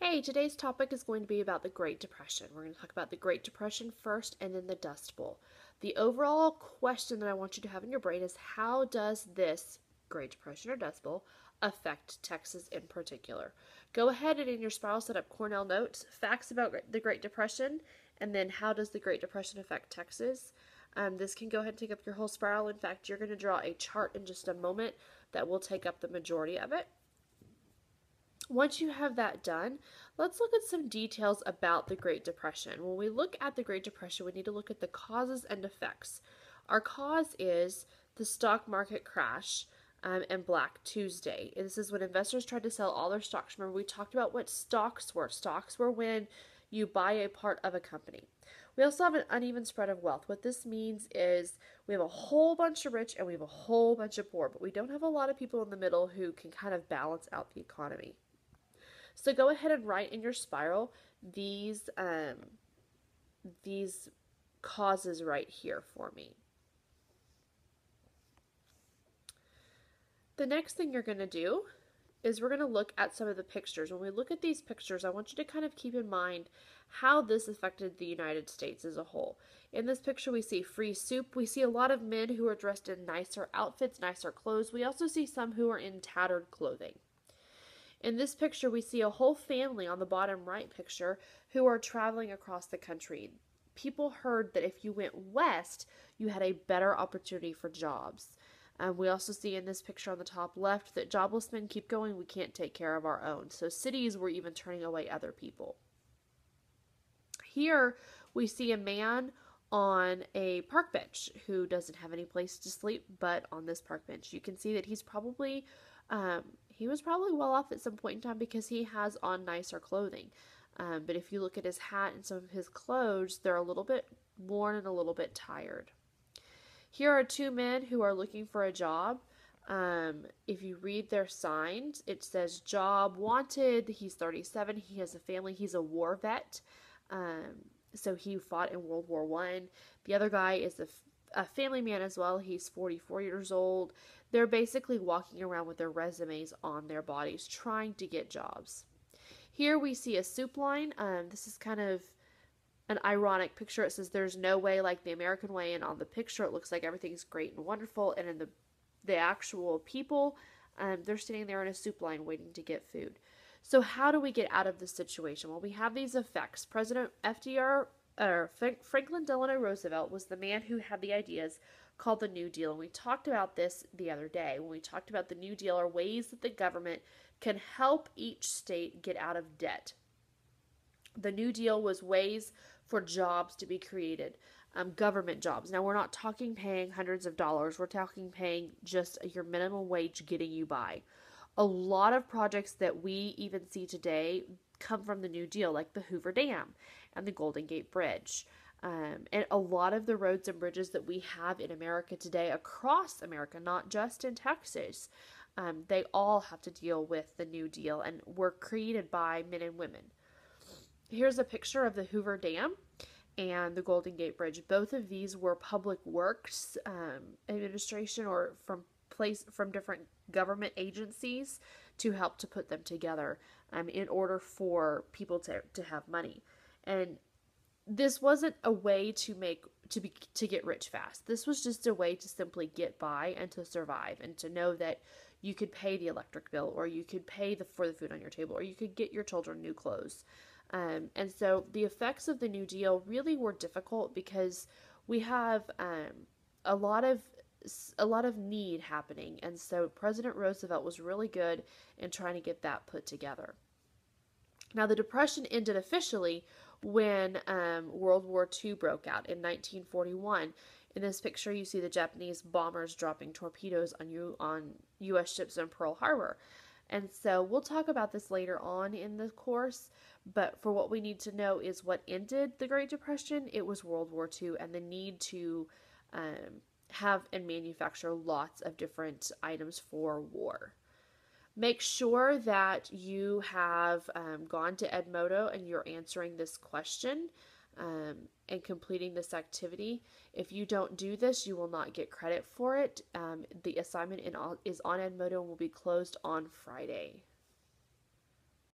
Hey, today's topic is going to be about the Great Depression. We're going to talk about the Great Depression first and then the Dust Bowl. The overall question that I want you to have in your brain is how does this Great Depression or Dust Bowl affect Texas in particular? Go ahead and in your spiral set up Cornell notes, facts about the Great Depression, and then how does the Great Depression affect Texas? This can go ahead and take up your whole spiral. In fact, you're going to draw a chart in just a moment that will take up the majority of it. Once you have that done, let's look at some details about the Great Depression. When we look at the Great Depression, we need to look at the causes and effects. Our cause is the stock market crash and Black Tuesday. This is when investors tried to sell all their stocks. Remember, we talked about what stocks were. Stocks were when you buy a part of a company. We also have an uneven spread of wealth. What this means is we have a whole bunch of rich and we have a whole bunch of poor, but we don't have a lot of people in the middle who can kind of balance out the economy. So go ahead and write in your spiral these causes right here for me. The next thing you're going to do is we're going to look at some of the pictures. When we look at these pictures, I want you to kind of keep in mind how this affected the United States as a whole. In this picture, we see free soup. We see a lot of men who are dressed in nicer outfits, nicer clothes. We also see some who are in tattered clothing. In this picture, we see a whole family on the bottom right picture who are traveling across the country. People heard that if you went west, you had a better opportunity for jobs. We also see in this picture on the top left that jobless men keep going, we can't take care of our own. So cities were even turning away other people. Here we see a man on a park bench who doesn't have any place to sleep but on this park bench. You can see that he's probably he was probably well off at some point in time because he has on nicer clothing. But if you look at his hat and some of his clothes, they're a little bit worn and a little bit tired. Here are two men who are looking for a job. If you read their signs, it says job wanted. He's 37. He has a family. He's a war vet. So he fought in World War I. The other guy is a family man as well. He's 44 years old. They're basically walking around with their resumes on their bodies trying to get jobs. Here we see a soup line. This is kind of an ironic picture. It says there's no way like the American way, and on the picture it looks like everything's great and wonderful, and in the actual people, they're standing there in a soup line waiting to get food. So how do we get out of this situation? Well, we have these effects. President Franklin Delano Roosevelt was the man who had the ideas called the New Deal, and we talked about this the other day when we talked about the New Deal are ways that the government can help each state get out of debt. The New Deal was ways for jobs to be created, government jobs. Now, we're not talking paying hundreds of dollars. We're talking paying just your minimum wage getting you by. A lot of projects that we even see today come from the New Deal, like the Hoover Dam and the Golden Gate Bridge. And a lot of the roads and bridges that we have in America today, across America, not just in Texas, they all have to deal with the New Deal and were created by men and women. Here's a picture of the Hoover Dam and the Golden Gate Bridge. Both of these were public works administration or from different government agencies to help to put them together in order for people to have money. And this wasn't a way to get rich fast. This was just a way to simply get by and to survive and to know that you could pay the electric bill, or you could pay for the food on your table, or you could get your children new clothes. And so the effects of the New Deal really were difficult because we have a lot of need happening, and so President Roosevelt was really good in trying to get that put together. Now, the Depression ended officially when World War II broke out in 1941. In this picture, you see the Japanese bombers dropping torpedoes on U.S. ships in Pearl Harbor. And so we'll talk about this later on in the course, but for what we need to know is what ended the Great Depression. It was World War II and the need to have and manufacture lots of different items for war. Make sure that you have gone to Edmodo and you're answering this question and completing this activity. If you don't do this, you will not get credit for it. The assignment is on Edmodo and will be closed on Friday.